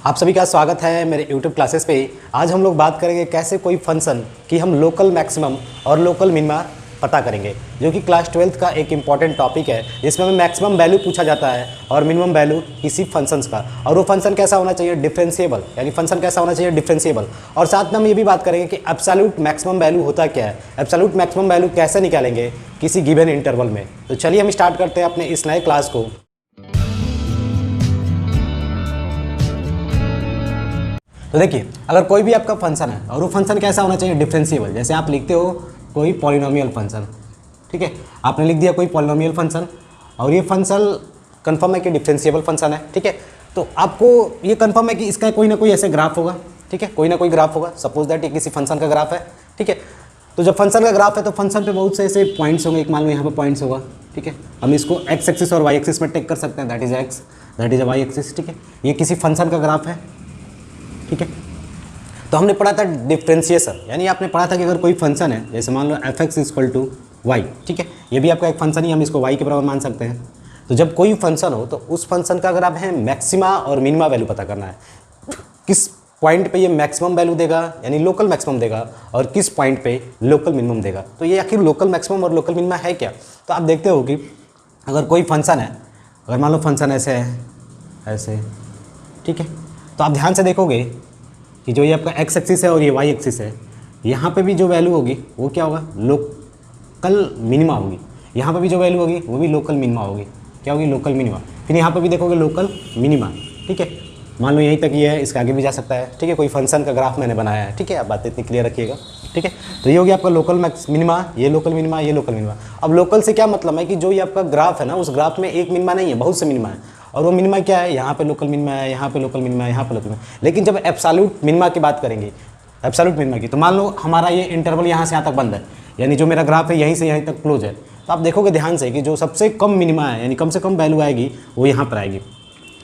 आप सभी का स्वागत है मेरे YouTube क्लासेस पे। आज हम लोग बात करेंगे कैसे कोई फंक्शन की हम लोकल मैक्सिमम और लोकल मिनिमा पता करेंगे, जो कि क्लास 12th का एक इम्पॉर्टेंट टॉपिक है, जिसमें हमें मैक्सिमम वैल्यू पूछा जाता है और मिनिमम वैल्यू किसी फंक्शंस का, और वो फंक्शन कैसा होना चाहिए, डिफरेंशिएबल, यानी फंक्शन कैसा होना चाहिए, डिफरेंशिएबल। और साथ में हम ये भी बात करेंगे कि एब्सोल्यूट मैक्सिमम वैल्यू होता क्या है, एब्सोल्यूट मैक्सिमम वैल्यू कैसे निकालेंगे किसी गिवन इंटरवल में। तो चलिए हम स्टार्ट करते हैं अपने इस नए क्लास को। तो देखिए, अगर कोई भी आपका फंक्शन है और वो फंक्शन कैसा होना चाहिए, डिफरेंशिएबल। जैसे आप लिखते हो कोई पॉलिनोमियल फंक्शन, ठीक है, आपने लिख दिया कोई पॉलिनोमियल फंक्शन और ये फंक्शन कंफर्म है कि डिफरेंशिएबल फंक्शन है, ठीक है। तो आपको ये कंफर्म है कि इसका कोई ना कोई ऐसे ग्राफ होगा, ठीक है, कोई ना कोई ग्राफ होगा। सपोज दैट ये किसी फंक्शन का ग्राफ है, ठीक है। तो जब फंक्शन का ग्राफ है तो फंक्शन पे बहुत से ऐसे पॉइंट्स होंगे, एक मान लो यहाँ पे पॉइंट्स होगा, ठीक है। हम इसको एक्स एक्सिस और वाई एक्सिस में टेक कर सकते हैं, that is x, that is y axis, ठीक है। ये किसी फंक्शन का ग्राफ है, ठीक है। तो हमने पढ़ा था डिफ्रेंशिएशन, यानी आपने पढ़ा था कि अगर कोई फंक्शन है, जैसे मान लो f x equal to y, ठीक है, ये भी आपका एक फंक्शन ही, हम इसको वाई के बराबर मान सकते हैं। तो जब कोई फंक्शन हो तो उस फंक्शन का अगर आप है मैक्सिमा और मिनिमा वैल्यू पता करना है, किस पॉइंट पे ये मैक्सिमम वैल्यू देगा यानी लोकल मैक्सिमम देगा और किस पॉइंट पे लोकल मिनिमम देगा। तो ये आखिर लोकल मैक्सिमम और लोकल मिनिमा है क्या। तो आप देखते हो कि अगर कोई फंक्शन है, अगर मान लो फंक्शन ऐसे है, ऐसे, ठीक है, तो आप ध्यान से देखोगे कि जो ये आपका एक्स एक्सिस है और ये वाई एक्सिस है, यहाँ पे भी जो वैल्यू होगी वो क्या होगा, लोकल मिनिमा होगी। यहाँ पे भी जो वैल्यू होगी वो भी लोकल मिनिमा होगी, क्या होगी, लोकल मिनिमा। फिर यहाँ पे भी देखोगे लोकल मिनिमा, ठीक है। मान लो यहीं तक ये है, इसके आगे भी जा सकता है, ठीक है। कोई फंक्शन का ग्राफ मैंने बनाया है, ठीक है, आप बातें इतनी क्लियर रखिएगा, ठीक है। तो ये हो गया आपका लोकल मैक्स मिनिमा, ये लोकल मिनिमा, ये लोकल मिनिमा। अब लोकल से क्या मतलब है कि जो ये आपका ग्राफ है ना, उस ग्राफ में एक मिनिमा नहीं है, बहुत से मिनिमा है, और वो मिनिमा क्या है, यहाँ पे लोकल मिनिमा है, यहाँ पे लोकल मिनिमा है, यहाँ पे लोकल मिनिमा। लेकिन जब एब्सोल्यूट मिनिमा की बात करेंगे, एब्सोल्यूट मिनिमा की, तो मान लो हमारा ये इंटरवल यहाँ से यहाँ तक बंद है, यानी जो मेरा ग्राफ है यहीं से यहीं तक क्लोज है। तो आप देखोगे ध्यान से कि जो सबसे कम मिनिमा है, यानी कम से कम वैल्यू आएगी, वो यहाँ पर आएगी।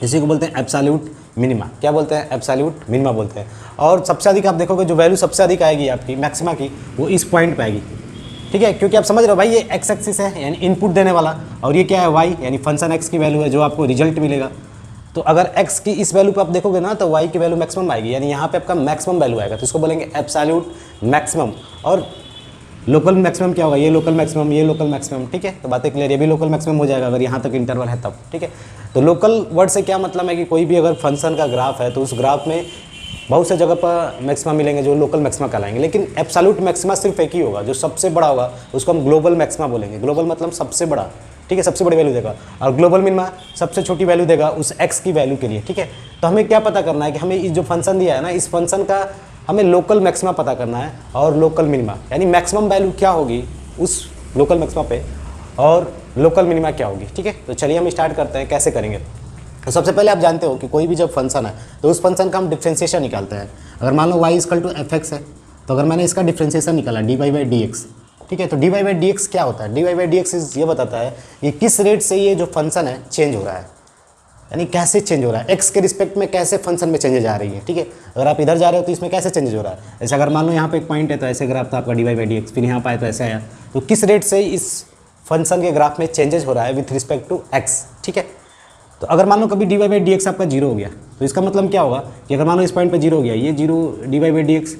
इसी को बोलते हैं एब्सोल्यूट मिनिमा। क्या बोलते हैं, एब्सोल्यूट मिनिमा बोलते हैं। और सबसे अधिक आप देखोगे जो वैल्यू सबसे अधिक आएगी आपकी मैक्सिमा की, वो इस पॉइंट पे आएगी, ठीक है। क्योंकि आप समझ रहे हो भाई, ये एक्स एक्सिस है यानी इनपुट देने वाला, और ये क्या है, वाई, यानी फंक्शन एक्स की वैल्यू है जो आपको रिजल्ट मिलेगा। तो अगर एक्स की इस वैल्यू पे आप देखोगे ना, तो वाई की वैल्यू मैक्सिमम आएगी, यानी यहाँ पे आपका मैक्सिमम वैल्यू आएगा। तो इसको बोलेंगे एब्सोल्यूट मैक्सिमम। और लोकल मैक्सिमम क्या होगा, ये लोकल मैक्सिमम, ये लोकल मैक्सिमम, ठीक है। तो बातें क्लियर, ये भी लोकल मैक्सिमम हो जाएगा अगर यहाँ तक इंटरवल है तब, ठीक है। तो लोकल वर्ड से क्या मतलब है कि कोई भी अगर फंक्शन का ग्राफ है तो उस ग्राफ में बहुत से जगह पर मैक्सिमा मिलेंगे जो लोकल मैक्सिमा कहलाएंगे। लेकिन एब्सोल्यूट मैक्सिमा सिर्फ एक ही होगा, जो सबसे बड़ा होगा उसको हम ग्लोबल मैक्सिमा बोलेंगे। ग्लोबल मतलब सबसे बड़ा, ठीक है, सबसे बड़ी वैल्यू देगा। और ग्लोबल मिनिमा सबसे छोटी वैल्यू देगा उस एक्स की वैल्यू के लिए, ठीक है। तो हमें क्या पता करना है कि हमें इस जो फंक्शन दिया है ना, इस फंक्शन का हमें लोकल मैक्सिमा पता करना है और लोकल मिनिमा, यानी मैक्सिमम वैल्यू क्या होगी उस लोकल मैक्सिमा पे और लोकल मिनिमा क्या होगी, ठीक है। तो चलिए हम स्टार्ट करते हैं, कैसे करेंगे। तो सबसे पहले आप जानते हो कि कोई भी जब फंक्शन है तो उस फंक्शन का हम डिफ्रेंशिएशन निकालते हैं। अगर मान लो y equal to f x है, तो अगर मैंने इसका डिफ्रेंशिएशन निकाला d y by d x, ठीक है। तो d y by d x क्या होता है, d y by d x ये बताता है कि किस रेट से ये जो फंक्शन है चेंज हो रहा है, यानी कैसे चेंज हो रहा है, एक्स के रिस्पेक्ट में कैसे फंक्शन में चेंजेस आ रही है, ठीक है। अगर आप इधर जा रहे हो तो इसमें कैसे चेंजेस हो रहा है। जैसे अगर मान लो यहाँ पे एक पॉइंट है तो ऐसे ग्राफ था आपका d y by d x, फिर यहाँ पर आया तो ऐसे आया। तो किस रेट से इस फंक्शन के ग्राफ में चेंजेस हो रहा है विथ रिस्पेक्ट टू एक्स, ठीक है। तो अगर मान लो कभी d y by d x आपका जीरो हो गया, तो इसका मतलब क्या होगा कि अगर मान लो इस पॉइंट पे जीरो हो गया, ये zero d y by d x,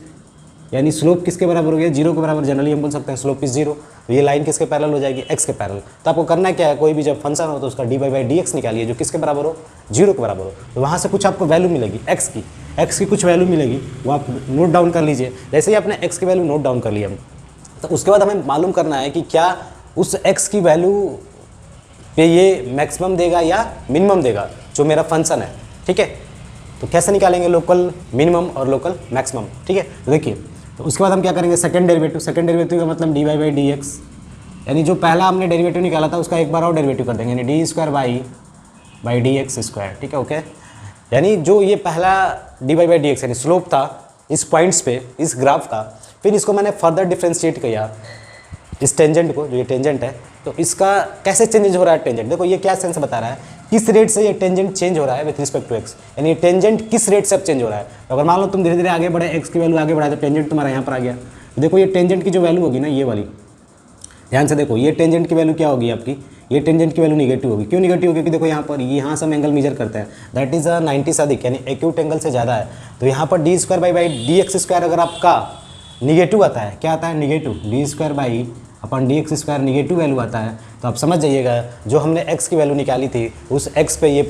यानी स्लोप किसके बराबर हो गया, जीरो के बराबर। जनरली हम बोल सकते हैं स्लोप इज जीरो। तो ये लाइन किसके पैरेलल हो जाएगी, एक्स के पैरेलल। तो आपको करना क्या है, कोई भी जब फंक्शन हो तो उसका d y by d x निकालिए जो किसके बराबर हो, जीरो के बराबर हो। तो वहाँ से कुछ आपको वैल्यू मिलेगी एक्स की कुछ वैल्यू मिलेगी, वो आप नोट डाउन कर लीजिए। जैसे ही आपने एक्स की वैल्यू नोट डाउन कर लिया, तो उसके बाद हमें मालूम करना है कि क्या उस एक्स की वैल्यू पे ये मैक्सिमम देगा या मिनिमम देगा जो मेरा फंक्शन है, ठीक है। तो कैसे निकालेंगे लोकल मिनिमम और लोकल मैक्सिमम, ठीक है। तो देखिए, तो उसके बाद हम क्या करेंगे, सेकंड डेरिवेटिव का मतलब d y by d x, यानी जो पहला हमने डेरिवेटिव निकाला था उसका एक बार और डेरिवेटिव कर देंगे, यानी d square y by d x square, ठीक है, ओके। यानी जो ये पहला d y by d x यानी स्लोप था इस पॉइंट्स पे इस ग्राफ का, फिर इसको मैंने फर्दर डिफ्रेंशिएट किया इस टेंजेंट को, जो ये टेंजेंट है, तो इसका कैसे चेंजेस हो रहा है टेंजेंट। देखो ये क्या सेंस बता रहा है, किस रेट से ये टेंजेंट चेंज हो रहा है विथ रिस्पेक्ट टू एक्स, यानी टेंजेंट किस रेट से अब चेंज हो रहा है। तो अगर मान लो तुम धीरे धीरे आगे बढ़े, एक्स की वैल्यू आगे बढ़ाए, तो टेंजेंट तुम्हारा यहाँ पर आ गया। देखो ये टेंजेंट की जो वैल्यू होगी ना, ये वाली, ध्यान से देखो, ये टेंजेंट की वैल्यू क्या होगी आपकी, ये टेंजेंट की वैल्यू निगेटिव होगी। क्यों निगेटिव होगी? क्योंकि देखो यहाँ पर यहाँ से हम एंगल मेजर करते हैं, दैट इज़ 90 से अधिक यानी एक्यूट एंगल से ज़्यादा है। तो यहाँ पर D square by d x square अगर आपका निगेटिव आता है, क्या आता है? Negative. D square by upon D x square negative value आता है, तो आप समझ जाइएगा जो हमने एक्स की वैल्यू निकाली थी उस एक्स पे ये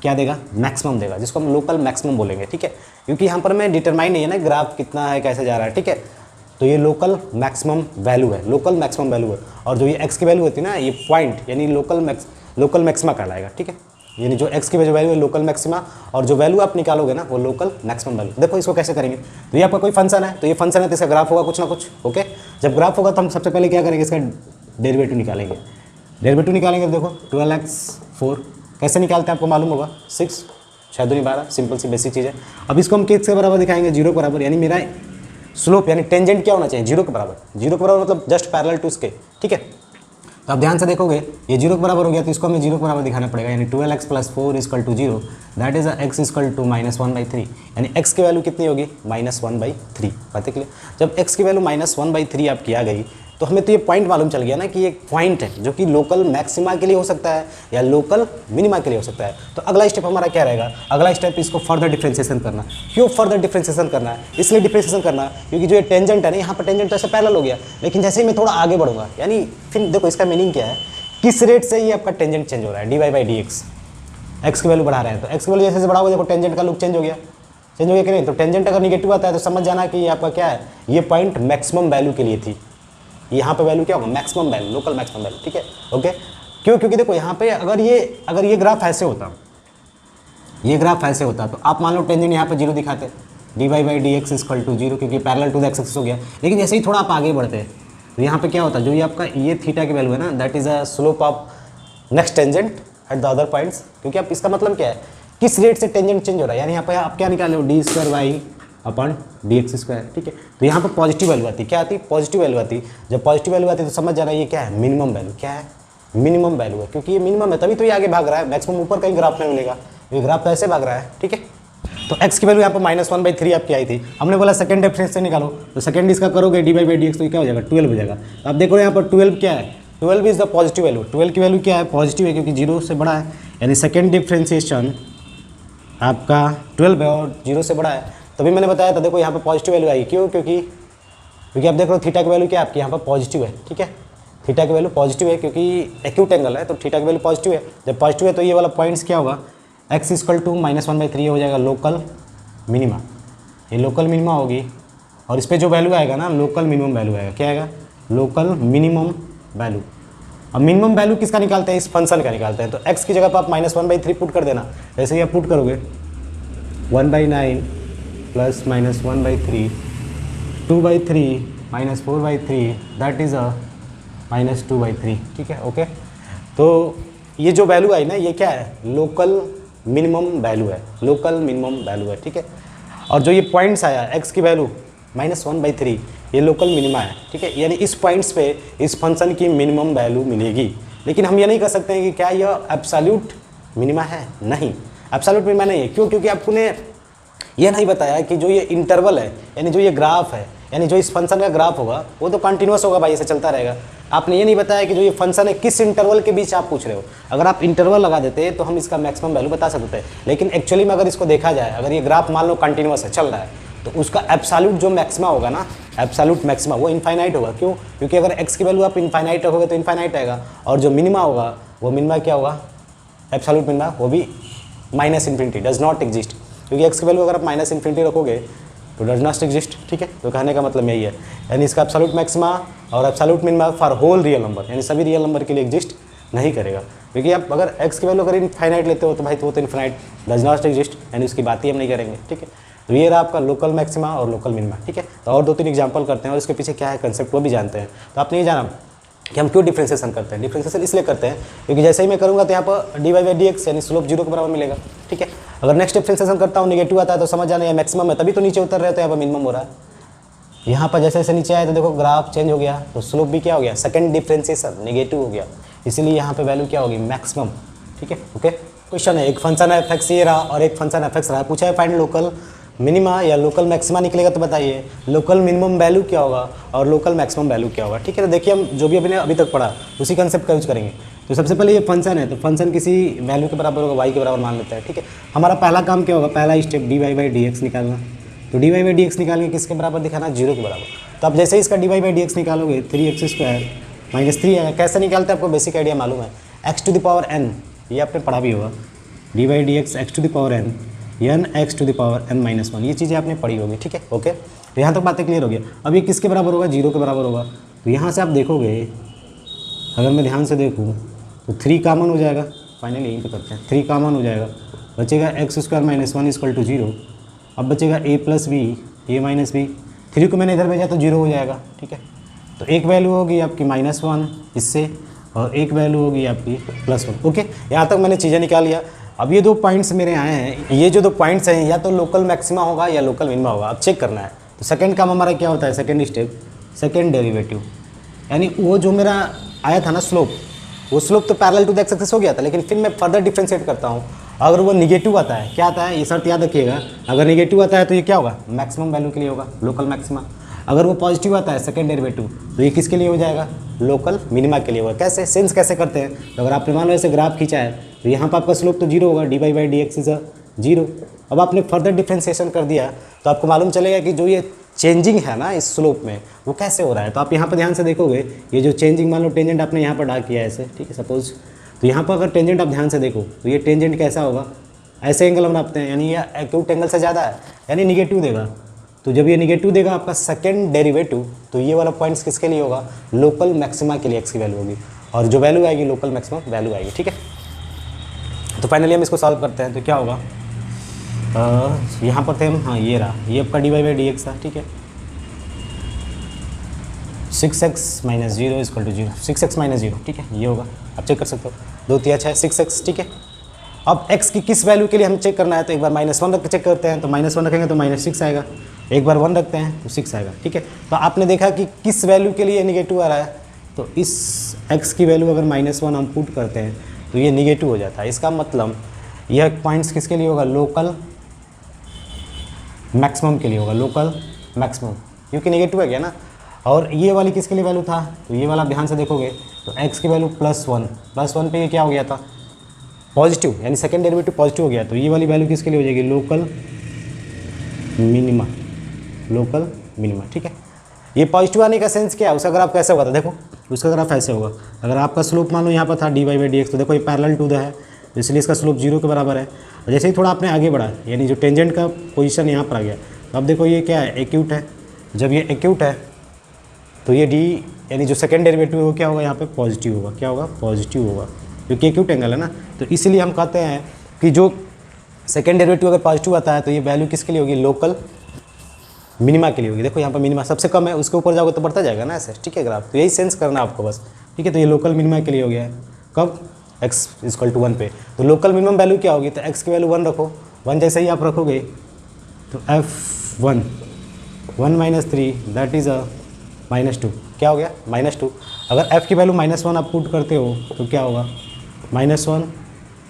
क्या देगा? मैक्सिमम देगा, जिसको हम लोकल मैक्सिमम बोलेंगे, ठीक है। क्योंकि यहाँ पर मैं डिटरमाइन नहीं है ना ग्राफ कितना है कैसे जा रहा है, ठीक है। तो ये लोकल मैक्सिमम वैल्यू है, लोकल मैक्सिमम वैल्यू है। और जो ये एक्स की वैल्यू होती है ना, ये पॉइंट यानी लोकल मैक्सिमा कहलाएगा, ठीक है। यानी जो एक्स की वैल्यू है लोकल मैक्सिमा, और जो वैल्यू आप निकालोगे ना वो लोकल मैक्सिमम वैल्यू। देखो इसको कैसे करेंगे, तो ये आपका कोई फंक्शन है, तो ये फंक्शन है तो इसका ग्राफ होगा कुछ ना कुछ, ओके। जब ग्राफ होगा तो हम सबसे पहले क्या करेंगे? इसका डेरिवेटिव निकालेंगे। डेरिवेटिव निकालेंगे तो देखो 12x4 कैसे निकालते हैं आपको मालूम होगा, 6 6 दूनी 12, सिंपल सी बेसिक चीज़ है। अब इसको हम किसके बराबर दिखाएंगे? 0 के बराबर, यानी मेरा स्लोप यानी टेंजेंट क्या होना चाहिए? 0 के बराबर। 0 के बराबर मतलब जस्ट पैरेलल टू इसके, ठीक है। तो आप ध्यान से देखोगे ये 0 के बराबर हो गया, तो इसको हमें 0 के बराबर दिखाना पड़ेगा, यानी 12x + 4 = 0, दैट इज x = -1/3, यानी x की वैल्यू कितनी होगी? -1/3। बात है क्लियर? जब x की वैल्यू -1/3 आपकी आ गई तो हमें तो ये पॉइंट मालूम चल गया ना कि एक पॉइंट है जो कि लोकल मैक्सिमा के लिए हो सकता है या लोकल मिनिमा के लिए हो सकता है। तो अगला स्टेप हमारा क्या रहेगा? अगला स्टेप इसको फर्दर डिफ्रेंसिएशन करना। क्यों फर्दर डिफ्रेंसिएशन करना है? इसलिए डिफ्रेंसिएशन करना क्योंकि जो ये टेंजेंट है ना, यहाँ पर टेंजेंट तो ऐसे पैरेलल हो गया, लेकिन जैसे ही मैं थोड़ा आगे बढ़ूंगा, यानी फिर देखो इसका मीनिंग क्या है, किस रेट से ये आपका टेंजेंट चेंज हो रहा है? dy/dx। एक्स की वैल्यू बढ़ा रहे हैं तो एक्स की वैल्यू जैसे बढ़ाओगे देखो टेंजेंट का लुक चेंज हो गया, चेंज हो गया कि नहीं? तो टेंजेंट अगर निगेटिव आता है तो समझ जाना कि ये आपका क्या है, ये पॉइंट मैक्सिमम वैल्यू के लिए थी। यहाँ पे वैल्यू क्या होगा? Maximum value, local maximum value, ठीक है, ओके। क्यों? क्योंकि देखो यहाँ पे अगर ये ग्राफ ऐसे होता, ये ग्राफ ऐसे होता तो आप मान लो टेंजेंट यहाँ पे 0 दिखाते, dy/dx = 0, क्योंकि parallel to the x axis हो गया। लेकिन जैसे ही थोड़ा आप आगे बढ़ते तो यहाँ पे क्या होता है, जो ये आपका ये थीटा की वैल्यू है ना, that is a slope of next tangent at the other points. क्योंकि आप इसका मतलब क्या है, किस रेट से टेंजेंट चेंज हो रहा है, यानी यहाँ पे आप क्या निकाले हो? d²/dx², ठीक है। तो यहाँ पर पॉजिटिव वैल्यू आती, क्या आती? पॉजिटिव वैल्यू आती। जब पॉजिटिव वैल्यू आती तो समझ जाना ये क्या है? Minimum value. क्या है? मिनिमम वैल्यू है, क्योंकि ये मिनिमम है तभी तो ये आगे भाग रहा है, मैक्सिमम ऊपर कहीं ग्राफ में मिलेगा, ये ग्राफ तो ऐसे भाग रहा है, ठीक है। तो x की वैल्यू यहाँ पर -1/3 आपकी आई थी, हमने बोला सेकंड डिफरेंस से निकालो, तो सेकंड इसका करोगे dy/dx तो ये क्या हो जाएगा? 12 हो जाएगा। तो आप देखो यहाँ पर 12 क्या है? 12 इज द पॉजिटिव वैल्यू। 12 की वैल्यू क्या है? पॉजिटिव है, क्योंकि 0 से बड़ा है, यानी सेकंड डिफ्रेंसिएशन आपका 12 है और 0 से बड़ा है। तभी मैंने बताया था, देखो यहाँ पे पॉजिटिव वैल्यू आई। क्यों? क्योंकि आप देख रहे हो थीटा की वैल्यू क्या है आपकी यहाँ पर? पॉजिटिव है, ठीक है। थीटा की वैल्यू पॉजिटिव है क्योंकि एक्यूट एंगल है, तो थीटा की वैल्यू पॉजिटिव है। जब पॉजिटिव है तो ये वाला पॉइंट्स क्या होगा? x = -1/3 हो जाएगा लोकल मिनिमा, ये लोकल मिनिमा होगी। और इस पर जो वैल्यू आएगा ना, लोकल मिनिमम वैल्यू आएगा। क्या आएगा? Local minimum value. अब मिनिमम वैल्यू किसका निकालते हैं? इस फंक्शन का निकालते हैं। तो x की जगह पर आप -1/3 पुट कर देना। जैसे ही आप पुट करोगे 1/9 + -1/3 2/3 -4/3 दैट इज़ अ -2/3, ठीक है, ओके। तो ये जो वैल्यू आई ना, ये क्या है? लोकल मिनिमम वैल्यू है, लोकल मिनिमम वैल्यू है, ठीक है। और जो ये पॉइंट्स आया x की वैल्यू -1/3 ये लोकल मिनिमा है, ठीक है। यानी इस पॉइंट्स पे इस फंक्शन की मिनिमम वैल्यू मिलेगी। लेकिन हम ये नहीं कर सकते हैं कि क्या यह एब्सोल्यूट मिनिमा है? नहीं, एब्सोल्यूट मिनिमा नहीं है। क्यों? क्योंकि आपने ये नहीं बताया कि जो ये इंटरवल है, यानी जो ये ग्राफ है, यानी जो इस फंक्शन का ग्राफ होगा वो तो कंटिन्यूस होगा भाई, ऐसे चलता रहेगा। आपने ये नहीं बताया कि जो ये फंक्शन है किस इंटरवल के बीच आप पूछ रहे हो। अगर आप इंटरवल लगा देते तो हम इसका मैक्सिमम वैल्यू बता सकते हैं। लेकिन एक्चुअली में अगर इसको देखा जाए, अगर ये ग्राफ मान लो कंटिन्यूस है, चल रहा है, तो उसका एब्सोल्यूट जो मैक्सिमा होगा ना, एब्सोल्यूट मैक्सिमा वो इनफाइनाइट होगा। क्यों? क्योंकि अगर x की वैल्यू आप इनफाइनाइट रखोगे तो इनफाइनाइट आएगा, और जो मिनिमा होगा वो मिनिमा क्या होगा? एब्सोल्यूट मिनिमा वो भी -∞, डज नॉट एग्जिस्ट। क्योंकि x की वैल्यू अगर आप -∞ रखोगे तो डज नॉट एग्जिस्ट, ठीक है। तो कहने का मतलब यही है, यानी इसका एब्सोल्यूट मैक्सिमा और absolute minima for whole real number, यानी सभी रियल नंबर के लिए एग्जिस्ट नहीं करेगा। क्योंकि आप अगर x की वैल्यू अगर इनफाइनाइट लेते हो तो भाई वो तो इनफाइनाइट डज नॉट एग्जिस्ट, यानी उसकी बात ही हम नहीं करेंगे, ठीक है। तो ये रहा आपका लोकल मैक्सिमा और लोकल मिनिमा, ठीक है। तो और 2-3 एग्जांपल करते हैं और इसके पीछे क्या है कंसेप्ट वो भी जानते हैं। तो आपने ये जाना कि हम क्यों डिफ्रेंसिएशन करते हैं। डिफ्रेंसिएशन इसलिए करते हैं क्योंकि जैसे ही मैं करूँगा तो यहाँ पर dy/dx यानी स्लोप 0 के बराबर मिलेगा, ठीक है। अगर नेक्स्ट डिफ्रेंसिएशन करता हूँ निगेटिव आता है तो समझ जाना है मैक्सिमम है, तभी तो नीचे उतर रहे हो, तो यहाँ पर मिनिमम हो रहा है। यहाँ पर जैसे जैसे नीचे आया तो देखो ग्राफ चेंज हो गया, तो स्लोप भी क्या हो गया? सेकंड डिफ्रेंसिएशन नेगेटिव हो गया, इसीलिए यहाँ पे वैल्यू क्या होगी? मैक्सिमम, ठीक है, ओके। क्वेश्चन है, एक फंक्शन है f(x) ये रहा और एक फंक्शन f(x) रहा, पूछा है फाइंड लोकल मिनिमा या लोकल मैक्सिमा निकलेगा तो बताइए लोकल मिनिमम वैल्यू क्या होगा और लोकल मैक्सिमम वैल्यू क्या होगा, ठीक है। तो देखिए हम जो भी अपने अभी तक पढ़ा उसी कंसेप्ट का यूज करेंगे। तो सबसे पहले ये फंक्शन है, तो फंक्शन किसी वैल्यू के बराबर होगा, y के बराबर मान लेते हैं, ठीक है। हमारा पहला काम क्या होगा, पहला स्टेप dy/dx निकालना। तो dy/dx निकाल के किसके बराबर दिखाना, 0 के बराबर। तो अब जैसे ही इसका dy/dx निकालोगे 3x² - 3 है। कैसे निकालते हैं आपको बेसिक आइडिया मालूम है, x⁴n, ये आपने पढ़ा भी होगा, dy/dx x⁴n n x⁻n-1, ये चीज़ें आपने पढ़ी होगी, ठीक है, ओके। तो यहाँ तक बातें क्लियर हो गई। अब ये किसके बराबर होगा, 0 के बराबर होगा। तो यहाँ से आप देखोगे, अगर मैं ध्यान से देखूँ तो 3 कॉमन हो जाएगा, फाइनली यहीं पे करते हैं, 3 कॉमन हो जाएगा, बचेगा x² - 1 = 0। अब बचेगा a + b, a - b, 3 को मैंने इधर भेजा तो 0 हो जाएगा, ठीक है। तो एक वैल्यू होगी आपकी -1 इससे, और एक वैल्यू होगी आपकी +1, ओके। यहाँ तक मैंने चीज़ें निकाल लिया। अब ये 2 पॉइंट्स मेरे आए हैं, ये जो 2 पॉइंट्स हैं या तो लोकल मैक्सिमा होगा या लोकल मिनिमा होगा, अब चेक करना है। तो सेकंड काम हमारा क्या होता है, सेकंड स्टेप, सेकंड डेरिवेटिव, यानी वो जो मेरा आया था ना स्लोप, वो स्लोप तो parallel to the x axis हो गया था, लेकिन फिर मैं फर्दर डिफ्रेंशिएट करता हूँ। अगर वो निगेटिव आता है, क्या आता है, ये शर्त याद रखिएगा, अगर निगेटिव आता है तो ये क्या होगा, मैक्सिमम वैल्यू के लिए होगा, लोकल मैक्सिमा। अगर वो पॉजिटिव आता है सेकंड डेरिवेटिव, तो ये किसके लिए हो जाएगा, लोकल मिनिमा के लिए होगा। कैसे सेंस कैसे करते हैं, तो अगर आपने मान लो ऐसे ग्राफ खींचा है तो यहाँ पर आपका स्लोप तो 0 होगा, dy/dx = 0। अब आपने फर्दर डिफ्रेंशिएशन कर दिया तो आपको मालूम चलेगा कि जो ये चेंजिंग है ना इस स्लोप में, वो कैसे हो रहा है। तो आप यहाँ पर ध्यान से देखोगे, ये जो चेंजिंग, मान लो टेंजेंट आपने यहाँ पर ड्रा किया है ऐसे, ठीक है, सपोज। तो यहाँ पर अगर टेंजेंट आप ध्यान से देखो तो ये टेंजेंट कैसा होगा, ऐसे एंगल हम नापते हैं, यानी ये एक्यूट एंगल से ज़्यादा है, यानी निगेटिव देगा। तो जब ये निगेटिव देगा आपका सेकंड डेरिवेटिव, तो ये वाला पॉइंट्स किसके लिए होगा, लोकल मैक्सिमा के लिए एक्स की वैल्यू होगी, और जो वैल्यू आएगी लोकल मैक्सिमम वैल्यू आएगी, ठीक है। तो फाइनली हम इसको सॉल्व करते हैं, तो क्या होगा, यहाँ पर थे हम, हाँ ये रहा, ये आपका dy/dx था, ठीक है। 6x - 0 = 0, 6x - 0, ठीक है, ये होगा, आप चेक कर सकते हो, 2 3 6 6x, ठीक है। अब x की किस वैल्यू के लिए हम चेक करना है, तो एक बार -1 रख के चेक करते हैं, तो -1 रखेंगे तो -6 आएगा, एक बार 1 रखते हैं तो 6 आएगा, ठीक है। तो आपने देखा कि किस वैल्यू के लिए निगेटिव आ रहा है, तो इस x की वैल्यू अगर -1 हम पुट करते हैं तो ये निगेटिव हो जाता है। इसका मतलब यह पॉइंट्स किसके लिए होगा, लोकल मैक्सिमम के लिए होगा, लोकल मैक्सिमम, क्योंकि निगेटिव है गया ना। और ये वाली किसके लिए वैल्यू था, तो ये वाला ध्यान से देखोगे तो x की वैल्यू +1 पे ये क्या हो गया था, पॉजिटिव, यानी सेकंड डेरिवेटिव पॉजिटिव हो गया। तो ये वाली वैल्यू किसके लिए हो जाएगी, लोकल मिनिमा, लोकल मिनिमा, ठीक है। ये पॉजिटिव आने का सेंस क्या है, उसका ग्राफ कैसे होगा, तो देखो उसका ग्राफ ऐसे होगा। अगर आपका स्लोप मान लो यहाँ पर था dy/dx, तो देखो ये पैरेलल टू द है, तो इसलिए इसका स्लोप 0 के बराबर है। और जैसे ही थोड़ा आपने आगे बढ़ा, यानी जो टेंजेंट का पोजीशन यहाँ पर आ गया, तो अब देखो ये क्या है, एक्यूट है। जब ये एक्यूट है तो ये डी, यानी जो सेकंड डेरिवेटिव है वो क्या होगा, यहाँ पे पॉजिटिव होगा, क्या होगा, पॉजिटिव होगा, क्योंकि एक्यूट एंगल है ना। तो इसीलिए हम कहते हैं कि जो सेकंड डेरिवेटिव अगर पॉजिटिव आता है तो ये वैल्यू किसके लिए होगी, लोकल मिनिमा के लिए होगी। देखो यहाँ पर मिनिमा सबसे कम है, उसके ऊपर जाओगे तो बढ़ता जाएगा ना ऐसे, ठीक है ग्राफ। तो यही सेंस करना आपको बस, ठीक है। तो ये लोकल मिनिमा के लिए हो गया है, कब, x = 1 पे। तो लोकल मिनिमम वैल्यू क्या होगी, तो x की वैल्यू 1 रखो, 1 जैसे ही आप रखोगे तो f1 1 - 3 दैट इज़ -2, क्या हो गया, -2। अगर f की वैल्यू -1 आप पुट करते हो तो क्या होगा, -1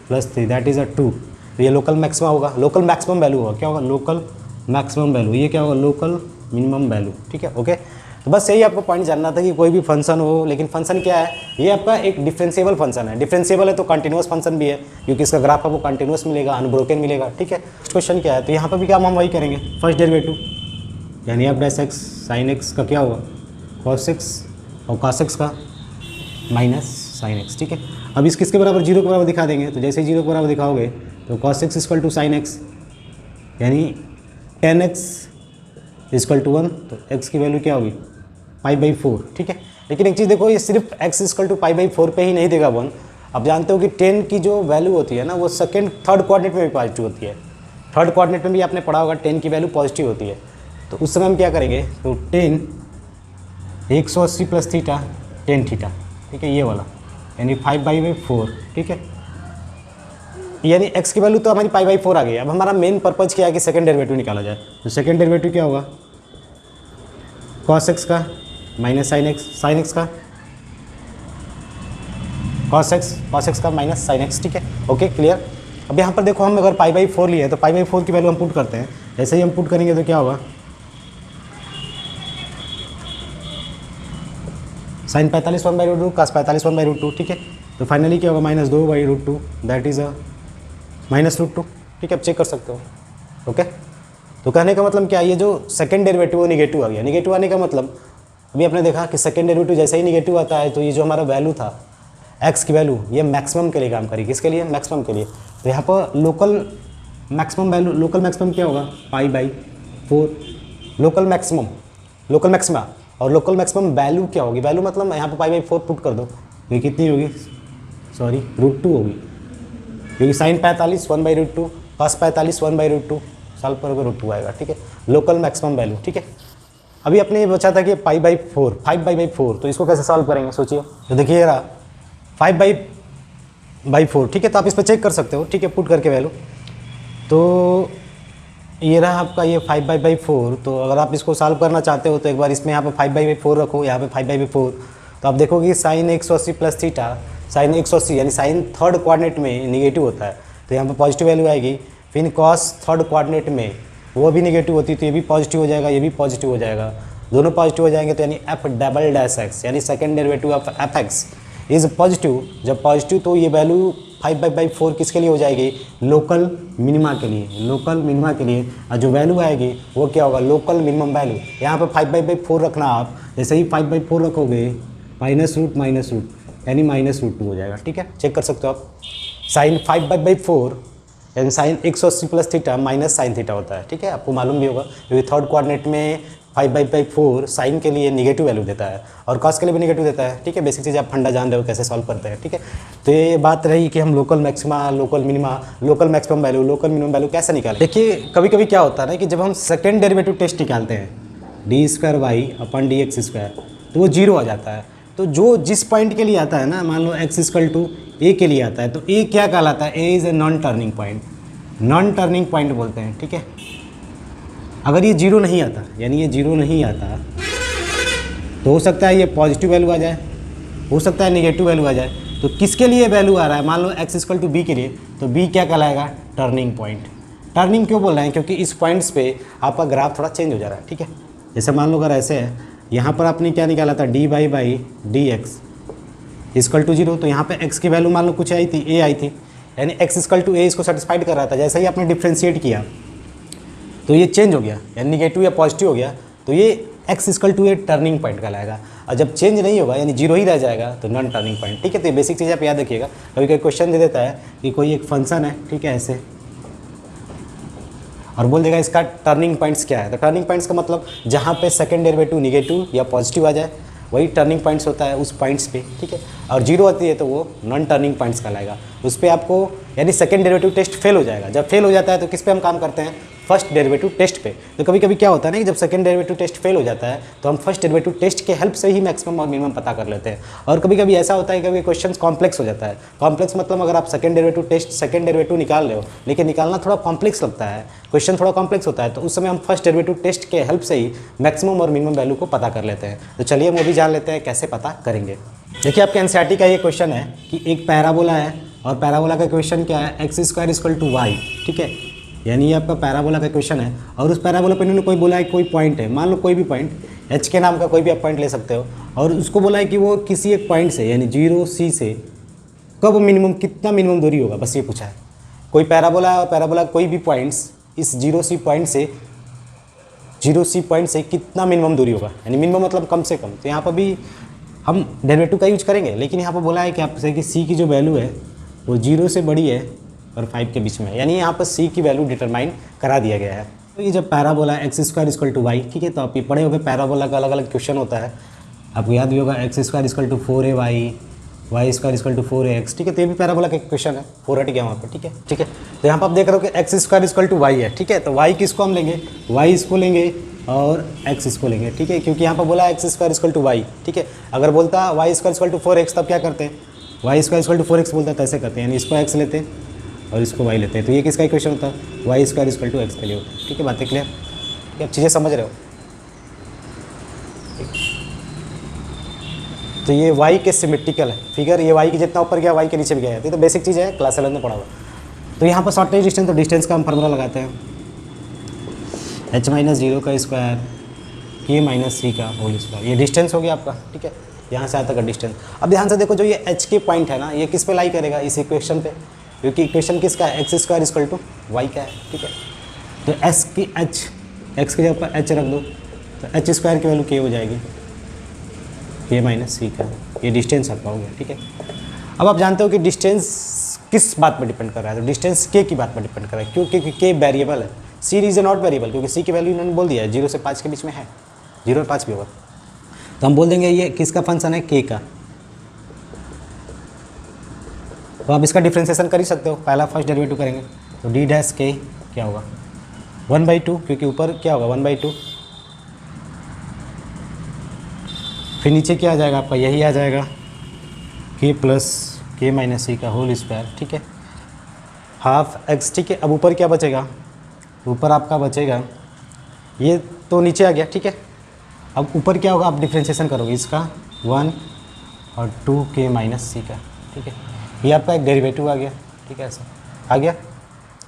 + 3 दैट इज़ 2। तो ये लोकल मैक्सिमा होगा, लोकल मैक्सिमम वैल्यू होगा, क्या होगा, लोकल मैक्सिमम वैल्यू, ये क्या होगा, लोकल मिनिमम वैल्यू, ठीक है, ओके। तो बस यही आपको पॉइंट जानना था कि कोई भी फंक्शन हो, लेकिन फंक्शन क्या है, ये आपका एक डिफरेंशिएबल फंक्शन है। डिफरेंशिएबल है तो कंटिन्यूस फंक्शन भी है, क्योंकि इसका ग्राफ आपको कंटिन्यूस मिलेगा, अनब्रोकन मिलेगा, ठीक है। नेक्स्ट क्वेश्चन क्या है, तो यहाँ पर भी काम हम वही करेंगे, फर्स्ट डेरिवेटिव, यानी f' sin x का क्या होगा, cos x, और cos x का -sin x, ठीक है। अब इस किसके बराबर, 0 के बराबर दिखा देंगे। तो जैसे ही 0 के बराबर दिखाओगे तो cos x = sin x, यानी 10x = 1, तो x की वैल्यू क्या होगी, π/4, ठीक है। लेकिन एक चीज़ देखो, ये सिर्फ x = π/4 पे ही नहीं देगा 1। आप जानते हो कि 10 की जो वैल्यू होती है ना, वो थर्ड कोऑर्डिनेट में भी पॉजिटिव होती है। थर्ड कोऑर्डिनेट में भी आपने पढ़ा होगा 10 की वैल्यू पॉजिटिव होती है। तो उस समय हम क्या करेंगे, तो 10 180 + थीटा 10 थीटा, ठीक है, ये वाला, यानी 5/4, ठीक है। यानी x की वैल्यू तो हमारी π/4 आ गई। अब हमारा मेन पर्पज़ क्या है कि सेकंड डेरिवेटिव निकाला जाए। तो सेकंड डेरिवेटिव क्या होगा, cos x का -sin x का cos x का -sin x, ठीक है, ओके, क्लियर। अब यहाँ पर देखो, हम अगर π/4 लिए तो π/4 की वैल्यू हम पुट करते हैं। जैसे ही हम पुट करेंगे तो क्या होगा, sin 45 1/√2 cos 45 1/√2, ठीक है। तो फाइनली क्या होगा -2/√2 दैट इज़ अ -√2। ठीक है, आप चेक कर सकते हो। ओके, तो कहने का मतलब क्या है, ये जो सेकंड डेरिवेटिव वो निगेटिव आ गया। निगेटिव आने का मतलब अभी आपने देखा कि सेकंड डेरिवेटिव जैसे ही निगेटिव आता है तो ये जो हमारा वैल्यू था x की वैल्यू ये मैक्सिमम के लिए काम करेगी। किसके लिए? मैक्सिमम के लिए। तो यहाँ पर local maximum value, local maximum क्या होगा π/4 लोकल मैक्सिमा। और लोकल मैक्सिमम वैल्यू क्या होगी? वैल्यू मतलब यहाँ पर π/4 पुट कर दो, ये कितनी होगी? सॉरी √2 होगी, क्योंकि sin 45 1/√2, cos 45 1/√2, साल पर √2 आएगा। ठीक है, लोकल मैक्सिमम वैल्यू। ठीक है, अभी अपने ये बचा था कि π/4 5/4, तो इसको कैसे सॉल्व करेंगे सोचिए। तो देखिए ये रहा 5/4। ठीक है, तो आप इस पर चेक कर सकते हो। ठीक है, पुट करके वैल्यू, तो ये रहा आपका ये 5/4। तो अगर आप इसको सॉल्व करना चाहते हो तो एक बार इसमें यहाँ पे 5/4 रखो, यहाँ पे 5/4, तो आप देखोगे कि साइन 180 प्लस थीटा, साइन 180 यानी साइन थर्ड कोऑर्डिनेट में निगेटिव होता है, तो यहाँ पे पॉजिटिव वैल्यू आएगी। फिर कॉस थर्ड कोऑर्डिनेट में वो भी निगेटिव होती है, तो ये भी पॉजिटिव हो जाएगा, ये भी पॉजिटिव हो जाएगा, दोनों पॉजिटिव हो जाएंगे। तो यानी f डबल-x यानी second derivative of fx is positive. जब पॉजिटिव तो ये वैल्यू 5/4 किसके लिए हो जाएगी? लोकल मिनिमा के लिए, लोकल मिनिमा के लिए। और जो वैल्यू आएगी वो क्या होगा? Local minimum value. यहाँ पे 5/4 रखना आप, जैसे ही 5/4 रखोगे -√, यानी -√2 हो जाएगा। ठीक है, चेक कर सकते हो आप। साइन 5/4 यानी sine 180 plus theta minus sine theta होता है। ठीक है, आपको मालूम भी होगा, क्योंकि थर्ड कोऑर्डिनेट में 5/4 साइन के लिए निगेटिव वैल्यू देता है और कॉस के लिए भी निगेटिव देता है। ठीक है, बेसिक चीज़ आप फंडा जान रहे हो कैसे सॉल्व करते हैं। ठीक है, तो ये बात रही कि हम local maxima, local minima, local maximum value, local minimum value कैसे निकालें। देखिए कभी कभी क्या होता है ना कि जब हम सेकेंड डेरिवेटिव टेस्ट निकालते हैं d²y/dx², तो वो 0 आ जाता है। तो जो जिस पॉइंट के लिए आता है ना, मान लो x = a के लिए आता है, तो a क्या कहलाता है? a is a non turning point, non turning point बोलते हैं। ठीक है, अगर ये 0 नहीं आता, यानी ये 0 नहीं आता, तो हो सकता है ये पॉजिटिव वैल्यू आ जाए, हो सकता है नेगेटिव वैल्यू आ जाए। तो किसके लिए वैल्यू आ रहा है? मान लो x = b के लिए, तो b क्या कहलाएगा? Turning point. टर्निंग क्यों बोल रहे हैं? क्योंकि इस पॉइंट्स पे आपका ग्राफ थोड़ा चेंज हो जा रहा है। ठीक है, जैसे मान लो अगर ऐसे है, यहाँ पर आपने क्या निकाला था? dy/dx = 0, तो यहाँ पे x की वैल्यू मान लो कुछ आई थी, a आई थी, यानी x = a इसको सेटिस्फाइड कर रहा था। जैसे ही आपने डिफ्रेंशिएट किया तो ये चेंज हो गया, यानी निगेटिव या पॉजिटिव हो गया, तो ये x = a टर्निंग पॉइंट कहलाएगा। और जब चेंज नहीं होगा, यानी 0 ही रह जाएगा, तो नॉन टर्निंग पॉइंट। ठीक है, तो ये बेसिक चीज़ आप याद रखिएगा। कभी कोई क्वेश्चन दे देता है कि कोई एक फंक्शन है, ठीक है, ऐसे, और बोल देगा इसका टर्निंग पॉइंट्स क्या है। तो टर्निंग पॉइंट्स का मतलब जहाँ पे सेकंड डेरिवेटिव निगेटिव या पॉजिटिव आ जाए, वही टर्निंग पॉइंट्स होता है उस पॉइंट्स पे। ठीक है, और 0 आती है तो वो नॉन टर्निंग पॉइंट्स कहलाएगा। उस पर आपको यानी सेकंड डेरिवेटिव टेस्ट फेल हो जाएगा। जब फेल हो जाता है तो किस पे हम काम करते हैं? फर्स्ट डेरिवेटिव टेस्ट पे। तो कभी कभी क्या होता है ना कि जब सेकंड डेरिवेटिव टेस्ट फेल हो जाता है तो हम फर्स्ट डेरिवेटिव टेस्ट के हेल्प से ही मैक्सिमम और मिनिमम पता कर लेते हैं। और कभी कभी ऐसा होता है कि क्वेश्चन कॉम्प्लेक्स हो जाता है। कॉम्प्लेक्स मतलब अगर आप सेकंड डेरिवेटिव निकाल रहे हो, लेकिन निकालना थोड़ा कॉम्प्लेक्स लगता है, क्वेश्चन थोड़ा कॉम्प्लेक्स होता है, तो उस समय हम फर्स्ट डेरिवेटिव टेस्ट के हेल्प से ही मैक्सिमम और मिनिमम वैल्यू को पता कर लेते हैं। तो चलिए हम वो भी जान लेते हैं कैसे पता करेंगे। देखिए आपके एनसीईआरटी का ये क्वेश्चन है कि एक पैराबोला है और पैराबोला का क्वेश्चन क्या है? x² = y। ठीक है, यानी ये आपका पैराबोला का क्वेश्चन है और उस पैराबोला पे इन्होंने कोई बोला है कोई पॉइंट है, मान लो कोई भी पॉइंट h के नाम का कोई भी आप पॉइंट ले सकते हो, और उसको बोला है कि वो किसी एक पॉइंट से यानी 0c से कब मिनिमम, कितना मिनिमम दूरी होगा, बस ये पूछा है। कोई पैराबोला और पैराबोला कोई भी पॉइंट्स इस 0c पॉइंट से कितना मिनिमम दूरी होगा, यानी मिनिमम मतलब कम से कम। तो यहाँ पर भी हम डेरिवेटिव का यूज करेंगे, लेकिन यहाँ पर बोला है कि आपसे कि c की जो वैल्यू है वो 0 से बड़ी है और 5 के बीच में, यानी यहाँ पर c की वैल्यू डिटरमाइन करा दिया गया है। तो ये जब पैराबोला x² = y, ठीक है, तो आप ये पढ़े होंगे पैराबोला का अलग अलग क्वेश्चन होता है, आपको याद भी होगा x² = 4ay, y² = 4ax। ठीक है, तो ये भी पैराबोला का क्वेश्चन है, 4 हट गया वहाँ पर। ठीक है, तो यहाँ पर आप देख रहे हो कि x² = y है। ठीक है, तो y किसको हम लेंगे? y इसको लेंगे और x इसको लेंगे। ठीक है, क्योंकि यहाँ पर बोला x² = y। ठीक है, अगर बोलता y² = 4x तब क्या करते हैं? y² = 4x बोलता है तो ऐसे करते हैं, यानी इसको x लेते हैं और इसको y लेते हैं। तो ये किसका इक्वेशन होता है? y² = x के लिए होता है। ठीक है, बातें क्लियर? आप चीज़ें समझ रहे हो? तो ये y के सिमेट्रिकल है फिगर, ये y के जितना ऊपर गया y के नीचे भी गया है। ये तो बेसिक चीज़ है, क्लास 11 में पढ़ा हुआ। तो यहाँ पर शॉर्टेज डिस्टेंस, तो डिस्टेंस का हम फार्मूला लगाते हैं h - 0 का स्क्वायर k - c का होल स्क्वायर, ये डिस्टेंस हो गया आपका। ठीक है, यहाँ से यहाँ तक का डिस्टेंस। अब ध्यान से देखो जो ये h के पॉइंट है ना, ये किस पे लाई करेगा, इस इक्वेशन पे, क्योंकि इक्वेशन किसका है, x square equal to y का है, ठीक है। तो एस की एच, एक्स के जगह पर एच रख दो, तो एच स्क्वायर की वैल्यू के हो जाएगी, के माइनस सी का, ये डिस्टेंस आप पाओगे, ठीक है। अब आप जानते हो कि डिस्टेंस किस बात पर डिपेंड कर रहा है, तो डिस्टेंस के की बात पर डिपेंड कर रहा है, क्योंकि के वेरिएबल है, सी इज नॉट वेरिएबल, क्योंकि सी की वैल्यू इन्होंने बोल दिया है 0 से 5 के बीच में है, 0 और 5 भी होगा। तो हम बोल देंगे ये किसका फंक्शन है, के का। तो आप इसका डिफ्रेंसिएशन कर ही सकते हो, पहला फर्स्ट डेरिवेटिव करेंगे तो डी डैश के क्या होगा 1/2, क्योंकि ऊपर क्या होगा 1/2, फिर नीचे क्या आ जाएगा आपका, यही आ जाएगा के प्लस के माइनस सी का होल स्क्वायर, ठीक है, हाफ एक्स, ठीक है। अब ऊपर क्या बचेगा, ऊपर आपका बचेगा ये तो नीचे आ गया, ठीक है। अब ऊपर क्या होगा, आप डिफ्रेंशिएशन करोगे इसका 1 और 2 के माइनस सी का, ठीक है। ये आपका एक डेरिवेटिव आ गया, ठीक है, ऐसा आ गया,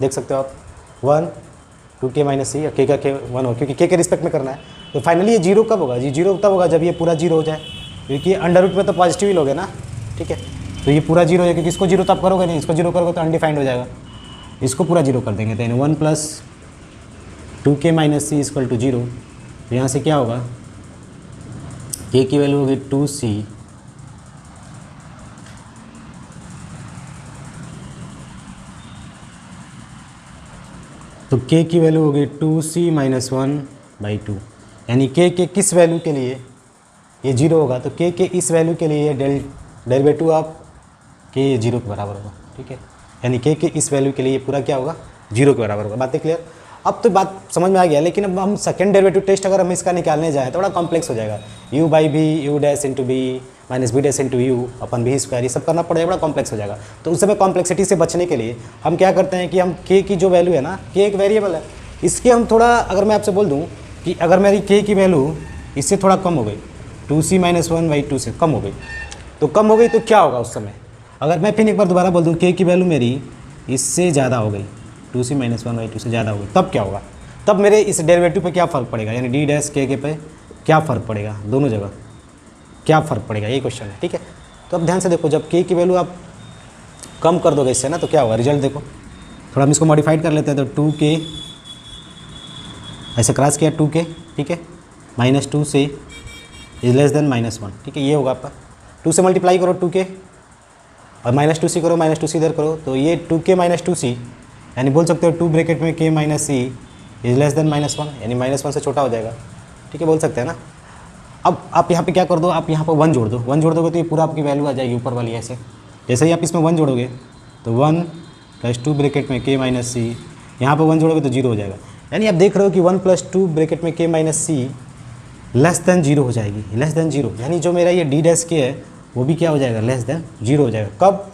देख सकते हो आप 1 2 के माइनस सी, के का के 1 हो, क्योंकि के रिस्पेक्ट में करना है। तो फाइनली ये जीरो कब होगा, ये जीरो तब होगा जब ये पूरा जीरो हो जाए, क्योंकि अंडर रूट में तो पॉजिटिव ही लोगे ना, ठीक है। तो ये पूरा जीरो हो जाए, क्योंकि इसको जीरो तो आप करोगे नहीं, इसको जीरो करोगे तो अनडिफाइंड हो जाएगा, इसको पूरा जीरो कर देंगे। तो 1 प्लस 2 के माइनस सी इक्वल टू 0। तो यहाँ से क्या होगा, के की वैल्यू होगी 2c, तो k की वैल्यू होगी 2c माइनस 1/2, यानी k के किस वैल्यू के लिए ये 0 होगा, तो k के इस वैल्यू के लिए डेरिवेटिव ऑफ k 0 के बराबर होगा, ठीक है। यानी k के इस वैल्यू के लिए ये पूरा क्या होगा, 0 के बराबर होगा। बातें क्लियर, अब तो बात समझ में आ गया। लेकिन अब हम सेकंड डेरिवेटिव टेस्ट अगर हम इसका निकालने जाएँ तो बड़ा कॉम्प्लेक्स हो जाएगा, u by B, U dash into B minus B dash into U upon B square, ये सब करना पड़ेगा, बड़ा कॉम्प्लेक्स हो जाएगा। तो उस समय कॉम्प्लेक्सिटी से बचने के लिए हम क्या करते हैं कि हम k की जो वैल्यू है ना, k एक वेरिएबल है, इसके हम थोड़ा, अगर मैं आपसे बोल दूँ कि अगर मेरी k की वैल्यू इससे थोड़ा कम हो गई, 2c माइनस 1/2 से कम हो गई, तो कम हो गई तो क्या होगा उस समय, अगर मैं फिर एक बार दोबारा बोल दूँ k की वैल्यू मेरी इससे ज़्यादा हो गई, 2c माइनस 1/2 से ज़्यादा हो गई, तब क्या होगा, तब मेरे इस डेरिवेटिव पे क्या फ़र्क पड़ेगा, यानी डी डैश के पे क्या फ़र्क पड़ेगा, दोनों जगह क्या फ़र्क पड़ेगा, ये क्वेश्चन है, ठीक है। तो अब ध्यान से देखो, जब के की वैल्यू आप कम कर दोगे इससे ना, तो क्या होगा, रिजल्ट देखो, थोड़ा हम इसको मॉडिफाइड कर लेते हैं। तो 2k ऐसे क्रॉस किया 2k, ठीक है, माइनस 2 से इज लेस देन -1, ठीक है, ये होगा आपका 2 से मल्टीप्लाई करो 2k और -2c करो, -2c इधर करो, तो ये 2k माइनस 2c, यानी बोल सकते हो 2 ब्रैकेट में k minus C is less than -1, यानी -1 से छोटा हो जाएगा, ठीक है, बोल सकते हैं ना। अब आप यहाँ पे क्या कर दो, आप यहाँ पर 1 जोड़ दो, 1 जोड़ दोगे तो ये पूरा आपकी वैल्यू आ जाएगी ऊपर वाली ऐसे। जैसे ही आप इसमें 1 जोड़ोगे तो 1 प्लस 2 ब्रैकेट में k माइनस सी, यहाँ पर 1 जोड़ोगे तो 0 हो जाएगा। यानी आप देख रहे हो कि 1 प्लस 2 ब्रैकेट में k माइनस सी लेस देन 0 हो जाएगी, लेस देन 0, यानी जो मेरा ये डी डैश के है वो भी क्या हो जाएगा, लेस देन 0 हो जाएगा। कब,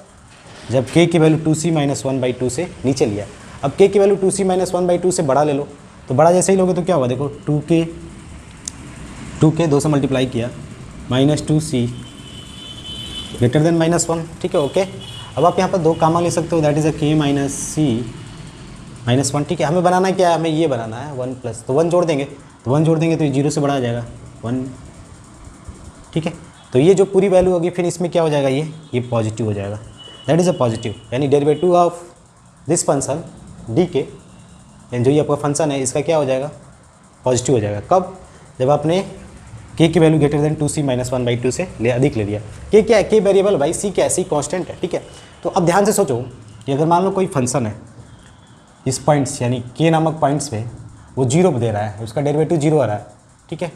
जब k की वैल्यू 2c माइनस 1/2 से नीचे लिया। अब k की वैल्यू 2c माइनस 1/2 से बड़ा ले लो, तो बड़ा जैसे ही लोगे तो क्या होगा, देखो 2k 2 से मल्टीप्लाई किया -2c ग्रेटर देन -1, ठीक है, ओके। अब आप यहाँ पर 2 कामा ले सकते हो, that is a k minus c -1, ठीक है। हमें बनाना क्या है, हमें ये बनाना है 1 प्लस, तो 1 जोड़ देंगे, तो 1 जोड़ देंगे तो ये 0 से बड़ा आ जाएगा 1, ठीक है। तो ये जो पूरी वैल्यू होगी फिर इसमें क्या हो जाएगा, ये पॉजिटिव हो जाएगा, दैट इज़ अ पॉजिटिव, यानी derivative of this function D के, यानी जो ये आपका फंक्शन है इसका क्या हो जाएगा, पॉजिटिव हो जाएगा। कब, जब आपने k की value greater than 2c minus 1/2 से अधिक ले लिया। k क्या है, k वेरिएबल भाई, c क्या है, c कांस्टेंट है, ठीक है। तो अब ध्यान से सोचो कि अगर मान लो कोई फंक्शन है इस पॉइंट्स यानी k नामक पॉइंट्स पे वो 0 दे रहा है, उसका डेरिवेटिव 0 आ रहा है, ठीक है।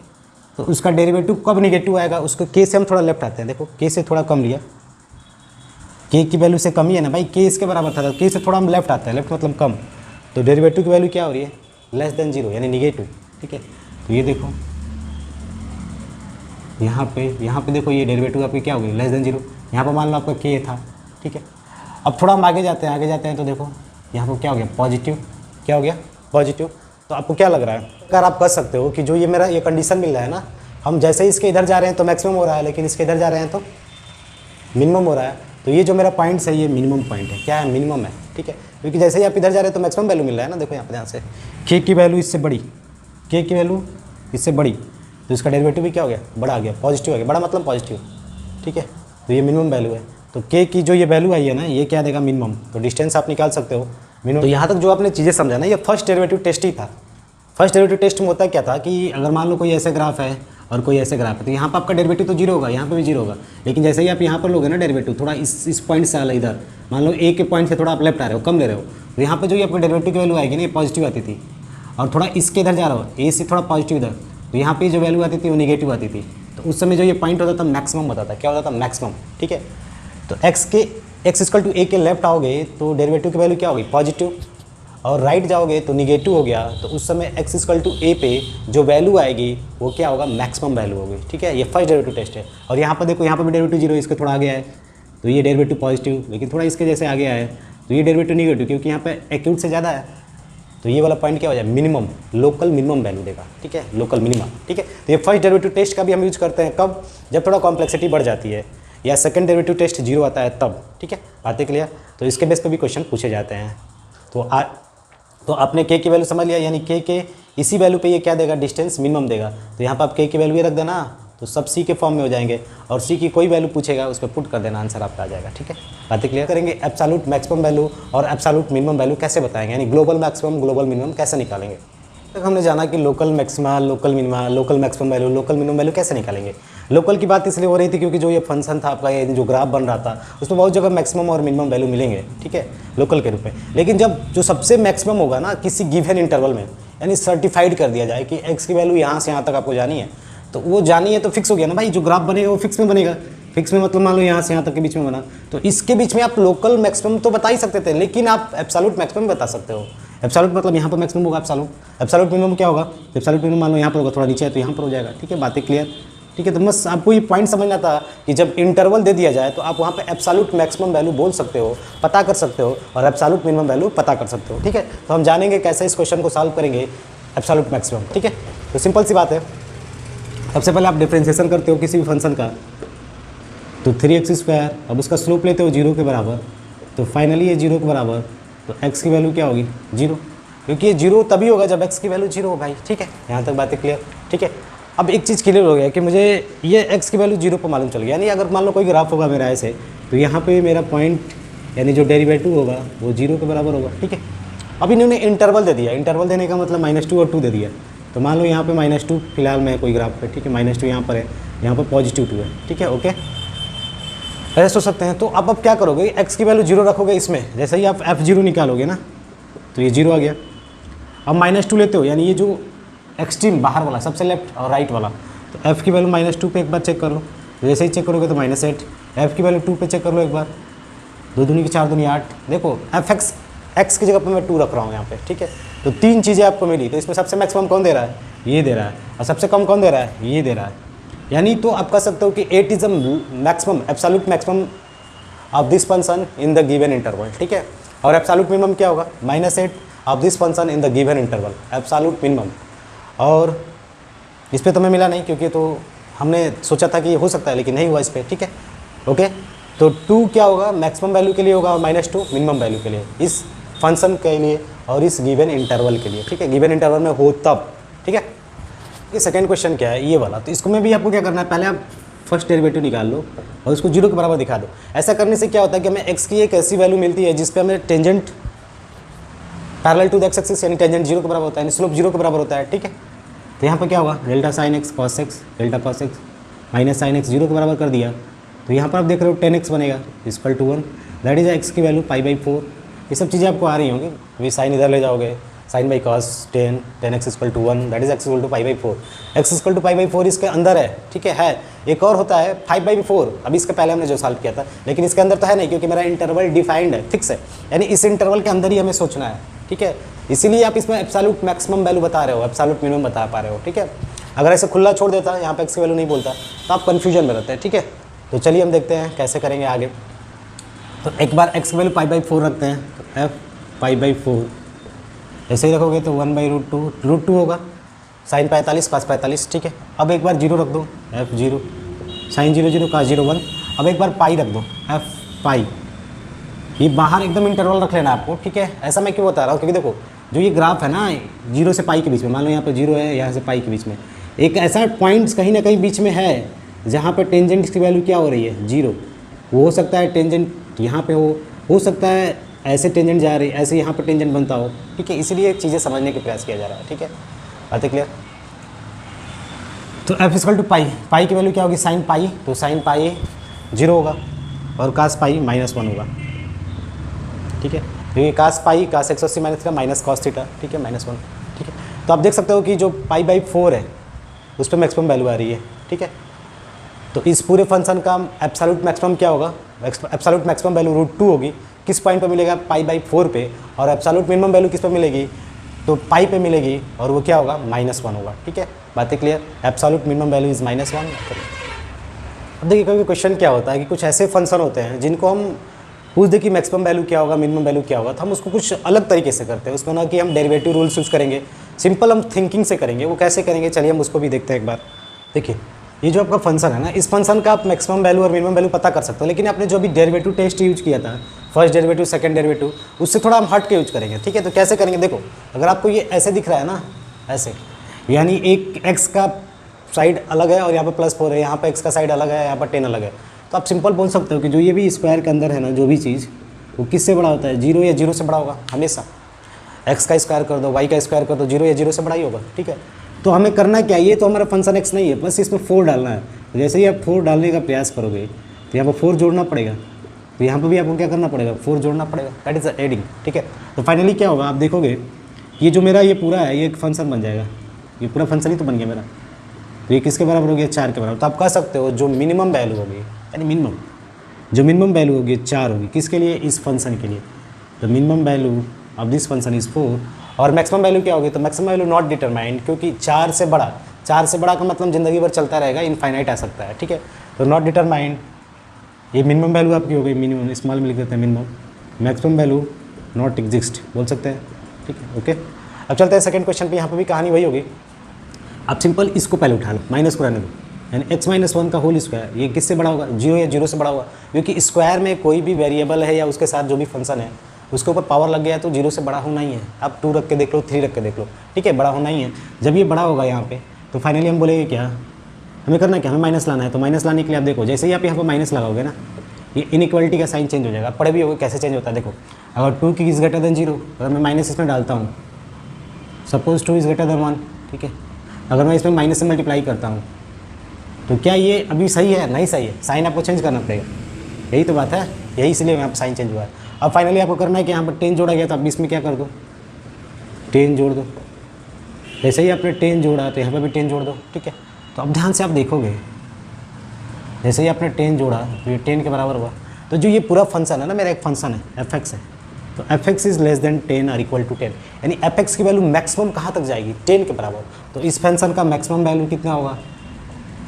तो उसका डेरिवेटिव कब निगेटिव आएगा, उसको k से हम थोड़ा लेफ्ट आते हैं, देखो k से थोड़ा कम लिया, k की वैल्यू से कम ही है ना भाई, k इसके बराबर था, k से थोड़ा हम लेफ्ट आते हैं, लेफ्ट मतलब कम, तो डेरिवेटिव की वैल्यू क्या हो रही है, लेस देन 0, यानी निगेटिव, ठीक है। तो ये देखो यहाँ पे देखो ये डेरिवेटिव आपकी क्या हो गई, लेस देन 0। यहाँ पर मान लो आपका k था, ठीक है। अब थोड़ा हम आगे जाते हैं तो देखो यहाँ पर क्या हो गया, पॉजिटिव, क्या हो गया, पॉजिटिव। तो आपको क्या लग रहा है, अगर आप कर सकते हो कि जो ये मेरा ये कंडीशन मिल रहा है ना, हम जैसे ही इसके इधर जा रहे हैं तो मैक्सिमम हो रहा है, लेकिन इसके इधर जा रहे हैं तो मिनिमम हो रहा है। तो ये जो मेरा पॉइंट्स है ये मिनिमम पॉइंट है, क्या है, मिनिमम है, ठीक है। क्योंकि जैसे ही आप इधर जा रहे हैं तो मैक्सिमम वैल्यू मिल रहा है ना, देखो यहाँ पे ध्यान से, k की वैल्यू इससे बड़ी, k की वैल्यू इससे बड़ी, तो इसका डेरिवेटिव भी क्या हो गया, बड़ा आ गया, पॉजिटिव आ गया, बड़ा मतलब पॉजिटिव, ठीक है। तो ये मिनिमम वैल्यू है, तो के की जो ये वैल्यू आई है ना, ये क्या देगा, मिनिमम। तो डिस्टेंस आप निकाल सकते हो मिनिमम। तो यहाँ तक जो आपने चीज़ें समझा ना, ये फर्स्ट डेरिवेटिव टेस्ट ही था। फर्स्ट डेरिवेटिव टेस्ट में होता क्या था कि अगर मान लो कोई ऐसे ग्राफ है और कोई ऐसे ग्राफ है, तो यहाँ पर आपका डेरिवेटिव तो जीरो होगा, यहाँ पे भी जीरो होगा। लेकिन जैसे ही आप यहाँ पर लोगे ना डेरिवेटिव, थोड़ा इस पॉइंट से आला इधर, मान लो ए के पॉइंट से थोड़ा आप लेफ्ट आ रहे हो, कम ले रहे हो, तो यहाँ पर जो ये आपके डेरिवेटिव की वैल्यू आएगी ना, ये पॉजिटिव आती थी। और थोड़ा इसके इधर जा रहा हो, ए से थोड़ा पॉजिटिव इधर, तो यहाँ पे जो वैल्यू आती थी वो निगेटिव आती थी। तो उस समय जो ये पॉइंट होता था मैक्सिमम होता था। क्या होता था, मैक्सिमम। ठीक है। तो एक्स इक्वल टू ए के लेफ्ट आओगे तो डेरिवेटिव की वैल्यू क्या होगी, पॉजिटिव। और राइट जाओगे तो निगेटिव हो गया। तो उस समय एक्स इक्वल टू ए पे जो वैल्यू आएगी वो क्या होगा, मैक्सिमम वैल्यू होगी। ठीक है। ये फर्स्ट डेरिवेटिव टेस्ट है। और यहाँ पर देखो, यहाँ पर भी डेरिवेटिव जीरो, इसके थोड़ा आगे है, तो ये डेरिवेटिव पॉजिटिव, लेकिन थोड़ा इसके जैसे आगे आए तो ये डेरिवेटिव निगेटिव, क्योंकि यहाँ पे एक्यूट से ज़्यादा है। तो ये वाला पॉइंट क्या हो जाए, मिनिमम, लोकल मिनिमम वैल्यू देगा। ठीक है, लोकल मिनिमम। ठीक है। तो ये फर्स्ट डेरिवेटिव टेस्ट का भी हम यूज करते हैं कब, जब थोड़ा कॉम्प्लेक्सिटी बढ़ जाती है, या सेकंड डेरिवेटिव टेस्ट जीरो आता है तब। ठीक है, बातें क्लियर। तो इसके बेस पे भी क्वेश्चन पूछे जाते हैं। तो आपने के की वैल्यू समझ लिया, यानी के इसी वैल्यू पे ये क्या देगा, डिस्टेंस मिनिमम देगा। तो यहाँ पर आप के की वैल्यू ये रख देना, तो सब सी के फॉर्म में हो जाएंगे। और सी की कोई वैल्यू पूछेगा उस पर पुट कर देना, आंसर आपका आ जाएगा। ठीक है, बातें क्लियर। करेंगे एब्सोल्यूट मैक्सिमम वैल्यू और एब्सोल्यूट मिनिमम वैल्यू कैसे बताएंगे, यानी ग्लोबल मैक्सिमम ग्लोबल मिनिमम कैसे निकालेंगे। तक हमने जाना कि local maxima, local minima, local maximum value, local minimum value कैसे निकालेंगे। लोकल की बात इसलिए हो रही थी क्योंकि जो ये फंक्शन था आपका, ये जो ग्राफ बन रहा था, उसमें बहुत जगह मैक्सिमम और मिनिमम वैल्यू मिलेंगे। ठीक है, लोकल के रूप में। लेकिन जब जो सबसे मैक्सिमम होगा ना किसी गिवन इंटरवल में, यानी सर्टिफाइड कर दिया जाए कि एक्स की वैल्यू यहाँ से यहाँ तक आपको जानी है, तो वो जानी है तो फिक्स हो गया ना भाई, जो ग्राफ बनेगा वो फिक्स में बनेगा। फिक्स में मतलब मान लो यहाँ से यहाँ तक के बीच में बना, तो इसके बीच में आप लोकल मैक्सिमम तो बता ही सकते थे, लेकिन आप एब्सोल्यूट मैक्सिमम बता सकते हो। एब्सोल्यूट मतलब यहाँ पर मैक्सिमम होगा एब्सोल्यूट। एब्सोल्यूट मिनिमम क्या होगा, एब्सोल्यूट मिनिमम मान लो यहाँ पर होगा, थोड़ा नीचे है तो यहाँ पर हो जाएगा। ठीक है, बातें क्लियर। ठीक है, तो बस आपको ये पॉइंट समझना था कि जब इंटरवल दे दिया जाए तो आप वहाँ पे एब्सोल्यूट मैक्सिमम वैल्यू बोल सकते हो, पता कर सकते हो, और एब्सोल्यूट मिनिमम वैल्यू पता कर सकते हो। ठीक है, तो हम जानेंगे कैसे इस क्वेश्चन को सॉल्व करेंगे एब्सोल्यूट मैक्सिमम। ठीक है, तो सिंपल सी बात है। सबसे पहले आप डिफ्रेंशिएशन करते हो किसी भी फंक्शन का, तो 3x², अब उसका स्लोप लेते हो 0 के बराबर, तो फाइनली ये 0 के बराबर, तो x की वैल्यू क्या होगी, 0, क्योंकि ये 0 तभी होगा जब x की वैल्यू 0 हो भाई। ठीक है, यहाँ तक बातें क्लियर। ठीक है, अब एक चीज़ क्लियर हो गया कि मुझे ये x की वैल्यू 0 पर मालूम चल गया। यानी अगर मान लो कोई ग्राफ होगा मेरा ऐसे, तो यहाँ पे मेरा पॉइंट यानी जो डेरिवेटिव होगा वो 0 के बराबर होगा। ठीक है, अब इन्होंने इंटरवल दे दिया। इंटरवल देने का मतलब -2 और 2 दे दिया। तो मान लो यहाँ पे -2 फिलहाल में कोई ग्राफ पे, ठीक है, -2 यहाँ पर है, यहाँ पर +2 है। ठीक है, ओके, ऐसे सोच सकते हैं। तो अब क्या करोगे, x की वैल्यू 0 रखोगे इसमें, जैसे ही आप f0 निकालोगे ना, तो ये 0 आ गया। अब -2 लेते हो, यानी ये जो एक्सट्रीम बाहर वाला, सबसे लेफ्ट और राइट वाला, तो f की वैल्यू -2 पे एक बार चेक कर लो। जैसे ही चेक करोगे तो -8, f की वैल्यू 2 पे चेक कर लो एक बार, 2 दूनी की 4 दूनी 8। देखो x की जगह पर मैं 2 रख रहा हूँ यहाँ पे। ठीक है, तो 3 चीज़ें आपको मिली। तो इसमें सबसे मैक्सिमम कौन दे रहा है, ये दे रहा है, और सबसे कम कौन दे रहा है, ये दे रहा है। यानी तो आप कह सकते हो कि 8 is the maximum, absolute maximum of this function in the given interval. ठीक है, और एब्सोल्यूट मिनिमम क्या होगा, -8 of this function in the given interval, absolute minimum. और इस पर तो मैं मिला नहीं, क्योंकि तो हमने सोचा था कि ये हो सकता है, लेकिन नहीं हुआ इस पर। ठीक है, ओके, तो 2 क्या होगा, मैक्सिमम वैल्यू के लिए होगा, और -2 मिनिमम वैल्यू के लिए, इस फंक्शन के लिए और इस गिवन इंटरवल के लिए। ठीक है, गिवन इंटरवल में हो तब। ठीक है, ये सेकंड क्वेश्चन क्या है, ये वाला। तो इसको में भी आपको क्या करना है, पहले आप फर्स्ट डेरिवेटिव निकाल लो और उसको 0 के बराबर दिखा दो। ऐसा करने से क्या होता है कि हमें x की एक ऐसी वैल्यू मिलती है जिस पे हमें tangent parallel to the x axis, यानी टेंजेंट 0 के बराबर होता है, यानी स्लोप 0 के बराबर होता है। ठीक है, तो यहाँ पर क्या होगा, delta sine x cos x, delta cos x minus sine x 0 के बराबर कर दिया। तो यहाँ पर आप देख रहे हो 10x बनेगा equal to 1, that is x की वैल्यू π/4। ये सब चीज़ें आपको आ रही होंगी, अभी साइन इधर ले जाओगे, sine by cos 10x equal to 1, that is x equal to π/4। x equal to π/4 इसके अंदर है। ठीक है, एक और होता है 5/4, अभी इसके पहले हमने जो सॉल्व किया था, लेकिन इसके अंदर तो है नहीं, क्योंकि मेरा इंटरवल डिफाइंड है, फिक्स है, यानी इस इंटरवल के अंदर ही हमें सोचना है। ठीक है, इसीलिए आप इसमें एब्सोल्यूट मैक्सिमम वैल्यू बता रहे हो, एब्सोल्यूट मिनिमम बता पा रहे हो। ठीक है, अगर ऐसे खुला छोड़ देता, यहाँ पे x की वैल्यू नहीं बोलता, तो आप कन्फ्यूजन में रहते हैं। ठीक है, तो चलिए हम देखते हैं कैसे करेंगे आगे। तो एक बार x की वैल्यू π/4 रखते हैं, तो f π/4 ऐसे ही रखोगे तो 1/√2 होगा, साइन 45 cos 45। ठीक है, अब एक बार 0 रख दो, f0 साइन 0 0 cos 0 1। अब एक बार पाई रख दो, f पाई। ये बाहर एकदम इंटरवल रख लेना आपको। ठीक है, ऐसा मैं क्यों बता रहा हूँ, क्योंकि देखो जो ये ग्राफ है ना 0 से पाई के बीच में, मान लो यहाँ पे 0 है, यहाँ से पाई के बीच में एक ऐसा पॉइंट्स कहीं ना कहीं बीच में है जहाँ पे टेंजेंट की वैल्यू क्या हो रही है 0, वो हो सकता है टेंजेंट यहाँ पे हो सकता है ऐसे टेंजेंट जा रही है, ऐसे यहाँ पे टेंजेंट बनता हो, ठीक है। इसीलिए चीज़ें समझने का प्रयास किया जा रहा है, ठीक है। बात है क्लियर? तो एफ इक्वल टू पाई, पाई की वैल्यू क्या होगी साइन पाई, तो साइन पाई 0 होगा और कास पाई -1 होगा, ठीक है। तो ये कास पाई कास 180 माइनस का माइनस कॉस थीटा, ठीक है, -1, ठीक है। तो आप देख सकते हो कि जो π/4 है उस पर मैक्सिमम वैल्यू आ रही है, ठीक है। तो इस पूरे फंक्शन का एब्सोल्यूट मैक्सिमम क्या होगा, एब्सोल्यूट मैक्सिमम वैल्यू √2 होगी, किस पॉइंट पे मिलेगा π/4 पे, और एब्सोल्यूट मिनिमम वैल्यू किस पे मिलेगी, तो पाई पे मिलेगी, और वो क्या होगा -1 होगा, ठीक है। बातें clear? Absolute minimum value is -1। अब देखिए कभी क्वेश्चन क्या होता है कि कुछ ऐसे फंक्शन होते हैं जिनको हम पूछ दे कि मैक्सिमम वैल्यू क्या होगा, मिनिमम वैल्यू क्या होगा, तो हम उसको कुछ अलग तरीके से करते हैं। उसमें ना कि हम डेरिवेटिव रूल्स यूज़ करेंगे, सिंपल हम थिंकिंग से करेंगे। वो कैसे करेंगे, चलिए हम उसको भी देखते हैं एक बार। देखिए ये जो आपका फंक्शन है ना, इस फंक्शन का आप मैक्सिमम वैल्यू और मिनिमम वैल्यू पता कर सकते हो, लेकिन आपने जो अभी डेरिवेटिव टेस्ट यूज किया था, फर्स्ट डेरिवेटिव सेकंड डेरिवेटिव, उससे थोड़ा हम हट के यूज करेंगे, ठीक है। तो कैसे करेंगे, देखो अगर आपको ये ऐसे दिख रहा है ना, ऐसे, यानी एक एक्स का साइड अलग है और यहाँ पर +4 है, यहाँ पर एक्स का साइड अलग है, यहाँ पर 10 अलग है, तो आप सिंपल बोल सकते हो कि जो ये भी स्क्वायर के अंदर है ना, जो भी चीज़ वो किससे बड़ा होता है, 0 या 0 से बड़ा होगा हमेशा। एक्स का स्क्वायर कर दो, वाई का स्क्वायर कर दो, 0 या 0 से बड़ा ही होगा, ठीक है। तो हमें करना क्या है, ये तो हमारा फंक्शन एक्स नहीं है, बस इसमें 4 डालना है। तो जैसे ही आप 4 डालने का प्रयास करोगे तो यहाँ पर 4 जोड़ना पड़ेगा, तो यहाँ पर भी आपको क्या करना पड़ेगा, 4 जोड़ना पड़ेगा, दैट इज़ एडिंग, ठीक है। तो फाइनली क्या होगा, आप देखोगे ये जो मेरा ये पूरा है, ये एक फंक्शन बन जाएगा, ये पूरा फंक्शन ही तो बन गया मेरा। तो ये किसके बराबर हो गया, 4 के बराबर। तो आप कह सकते हो जो मिनिमम वैल्यू होगी, यानी मिनिमम जो मिनिमम वैल्यू होगी 4 होगी, किसके लिए, इस फंक्शन के लिए। तो minimum value of this function is 4, और मैक्सिमम वैल्यू क्या होगी, तो मैक्सिमम वैल्यू नॉट डिटरमाइंड, क्योंकि 4 से बड़ा का मतलब ज़िंदगी भर चलता रहेगा, इनफाइनाइट आ सकता है, ठीक है। तो नॉट डिटरमाइंड, ये मिनिमम वैल्यू आपकी हो गई, मिनिमम स्मॉल में लिख देते हैं minimum, maximum value not exist बोल सकते हैं, ठीक है, ओके। अब चलते हैं सेकंड क्वेश्चन पे, यहाँ पर भी कहानी वही होगी। आप सिंपल इसको पहले उठा लो, माइनस को रहने दो, यानी x-1 का होल स्क्वायर, ये किससे बड़ा होगा, 0 या 0 से बड़ा होगा, क्योंकि स्क्वायर में कोई भी वेरिएबल है या उसके साथ जो भी फंक्शन है उसके ऊपर पावर लग गया है, तो 0 से बड़ा होना ही है। आप 2 रख के देख लो, 3 रख के देख लो, ठीक है, बड़ा होना ही है। जब ये बड़ा होगा यहाँ पे, तो फाइनली हम बोलेंगे क्या, हमें करना क्या, हमें माइनस लाना है। तो माइनस लाने के लिए आप देखो, जैसे ही आप यहाँ पर माइनस लगाओगे ना, ये इनइक्वालिटी का साइन चेंज हो जाएगा। पढ़े भी होगा कैसे चेंज होता है, देखो अगर 2 की इज़ ग्रेटर देन 0, अगर मैं माइनस इसमें डालता हूँ, सपोज 2 इज़ ग्रेटर देन 1, ठीक है, अगर मैं इसमें माइनस से मल्टीप्लाई करता हूँ, तो क्या ये अभी सही है, नहीं सही है, साइन आपको चेंज करना पड़ेगा, यही तो बात है, यही इसलिए यहाँ पर साइन चेंज हुआ है। अब फाइनली आपको करना है कि यहाँ पर 10 जोड़ा गया, तो अब इसमें क्या कर दो, 10 जोड़ दो। जैसे ही आपने 10 जोड़ा तो यहाँ पर भी 10 जोड़ दो, ठीक है। तो अब ध्यान से आप देखोगे, जैसे ही आपने 10 जोड़ा तो ये 10 के बराबर हुआ। तो जो ये पूरा फंक्शन है ना, मेरा एक फंक्शन है f(x) है, तो f(x) इज़ लेस देन 10 और इक्वल टू 10, यानी f(x) की वैल्यू मैक्सिमम कहाँ तक जाएगी, 10 के बराबर। तो इस फंक्शन का मैक्सिमम वैल्यू कितना होगा,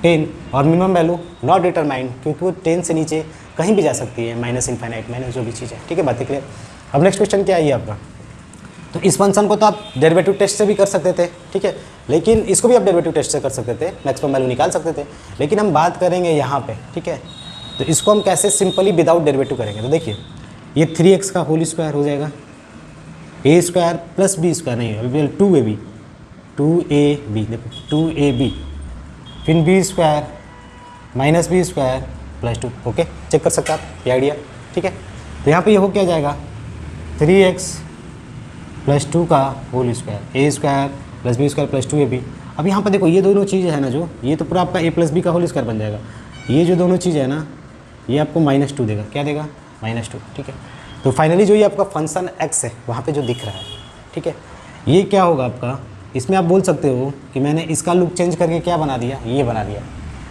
10, और मिनिमम वैल्यू नॉट डिटरमाइंड, क्योंकि वो 10 से नीचे कहीं भी जा सकती है, माइनस इनफाइनाइट, माइनस जो भी चीज़ है, ठीक है, बातें क्लियर। अब नेक्स्ट क्वेश्चन क्या है ये आपका, तो इस फंक्शन को तो आप डेरिवेटिव टेस्ट से भी कर सकते थे, ठीक है, लेकिन इसको भी आप डेरिवेटिव टेस्ट से कर सकते थे, मैक्सिमम वैल्यू निकाल सकते थे, लेकिन हम बात करेंगे यहाँ पे, ठीक है। तो इसको हम कैसे सिंपली विदाउट डेरिवेटिव करेंगे, तो देखिए ये 3x का होल स्क्वायर हो जाएगा, a square plus b square नहीं है, 2ab, 2ab, देखो 2ab, फिर b square minus b square plus 2, okay, check कर सकते हैं आप ये आइडिया, ठीक है। तो यहाँ पे ये हो क्या जाएगा, 3x प्लस 2 का whole square, a square plus b square plus 2ab। अब यहाँ पर देखो ये दोनों चीज़ है ना, जो ये तो पूरा आपका a प्लस b का होल स्क्वायर बन जाएगा, ये जो दोनों चीज़ है ना, ये आपको -2 देगा, क्या देगा, -2, ठीक है। तो फाइनली जो ये आपका फंक्शन x है वहाँ पे जो दिख रहा है, ठीक है, ये क्या होगा आपका, इसमें आप बोल सकते हो कि मैंने इसका लुक चेंज करके क्या बना दिया, ये बना दिया,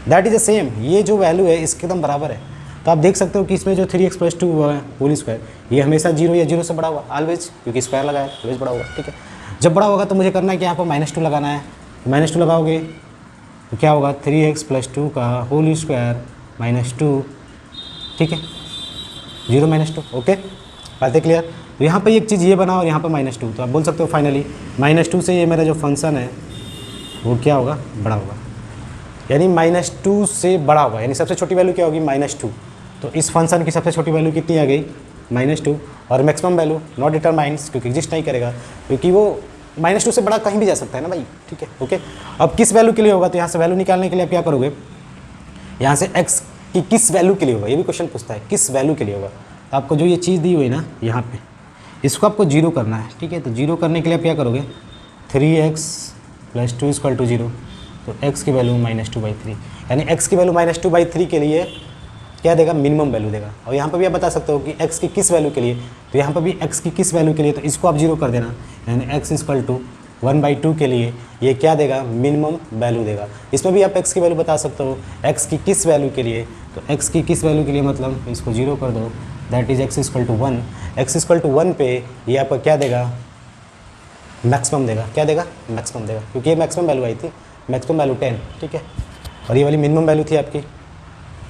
दैट इज़ द सेम, ये जो वैल्यू है इसके एकदम बराबर है। तो आप देख सकते हो कि इसमें जो 3x प्लस 2 हुआ है होल स्क्वायर, ये हमेशा 0 या 0 से बड़ा हुआ, ऑलवेज, क्योंकि स्क्वायर लगाया ऑलवेज बड़ा होगा, ठीक है। जब बड़ा होगा तो मुझे करना है कि यहाँ पर -2 लगाना है, -2 लगाओगे तो क्या होगा, 3x प्लस 2 का होल स्क्वायर -2, ठीक है, 0 -2, ओके, बातें क्लियर। तो यहाँ पर एक चीज़ ये बना और यहाँ पर -2, तो आप बोल सकते हो फाइनली -2 से ये मेरा जो फंक्शन है वो क्या होगा, बड़ा होगा, यानी -2 से बड़ा होगा, यानी सबसे छोटी वैल्यू क्या होगी, -2। तो इस फंक्शन की सबसे छोटी वैल्यू कितनी आ गई, -2, और मैक्सिमम वैल्यू नॉट डिटरमाइंड्स, क्योंकि एग्जिस्ट नहीं करेगा, क्योंकि वो -2 से बड़ा कहीं भी जा सकता है ना भाई, ठीक है, ओके। अब किस वैल्यू के लिए होगा, तो यहाँ से वैल्यू निकालने के लिए आप क्या करोगे, यहाँ से x की किस वैल्यू के लिए होगा, ये भी क्वेश्चन पूछता है किस वैल्यू के लिए होगा। तो आपको जो ये चीज़ दी हुई ना यहाँ पे, इसको आपको जीरो करना है, ठीक है। तो जीरो करने के लिए आप क्या करोगे, 3x + 2 = 0, तो x की वैल्यू -2/3, यानी x की वैल्यू -2/3 के लिए क्या देगा, मिनिमम वैल्यू देगा। और यहाँ पर भी आप बता सकते हो कि x की किस वैल्यू के लिए, तो यहाँ पर भी x की किस वैल्यू के लिए, तो इसको आप जीरो कर देना, यानी x = 1/2 के लिए ये क्या देगा, मिनिमम वैल्यू देगा। इसमें भी आप x की वैल्यू बता सकते हो, x की किस वैल्यू के लिए, तो x की किस वैल्यू के लिए मतलब इसको जीरो कर दो, दैट इज x = 1। x = 1 पे ये आपका क्या देगा, मैक्सिमम देगा, क्या देगा, मैक्सिमम देगा, क्योंकि ये मैक्सिमम वैल्यू आई थी, मैक्सिमम वैल्यू 10, ठीक है। और ये वाली मिनिमम वैल्यू थी आपकी,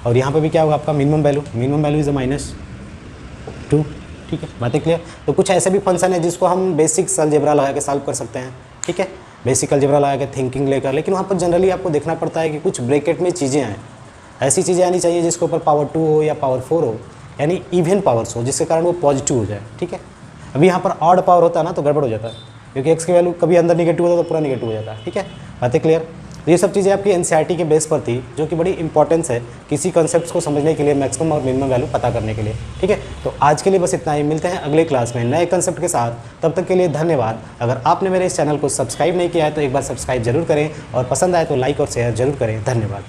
और यहाँ पे भी क्या होगा आपका मिनिमम वैल्यू इज़ -2, ठीक है। बातें क्लियर। तो कुछ ऐसे भी फंक्शन है जिसको हम बेसिक अलजेब्रा लगा के सॉल्व कर सकते हैं, ठीक है, बेसिक अलजेब्रा लगा के थिंकिंग लेकर, लेकिन वहाँ पर जनरली आपको देखना पड़ता है कि कुछ ब्रैकेट में चीज़ें आएँ, ऐसी चीज़ें आनी चाहिए जिसके ऊपर पावर 2 हो या पावर 4 हो, यानी इवन पावर्स हो, जिसके कारण वो पॉजिटिव हो जाए, ठीक है। अभी यहाँ पर ऑड पावर होता है ना तो गड़बड़ हो जाता है, क्योंकि एक्स की वैल्यू कभी अंदर निगेटिव होता है तो पूरा निगेटिव हो जाता है, ठीक है। बातें क्लियर। तो ये सब चीज़ें आपकी एनसीईआरटी के बेस पर थी, जो कि बड़ी इंपॉर्टेंस है किसी कॉन्सेप्ट्स को समझने के लिए, मैक्सिमम और मिनिमम वैल्यू पता करने के लिए, ठीक है। तो आज के लिए बस इतना ही, मिलते हैं अगले क्लास में नए कॉन्सेप्ट के साथ। तब तक के लिए धन्यवाद। अगर आपने मेरे इस चैनल को सब्सक्राइब नहीं किया है तो एक बार सब्सक्राइब जरूर करें, और पसंद आए तो लाइक और शेयर जरूर करें। धन्यवाद।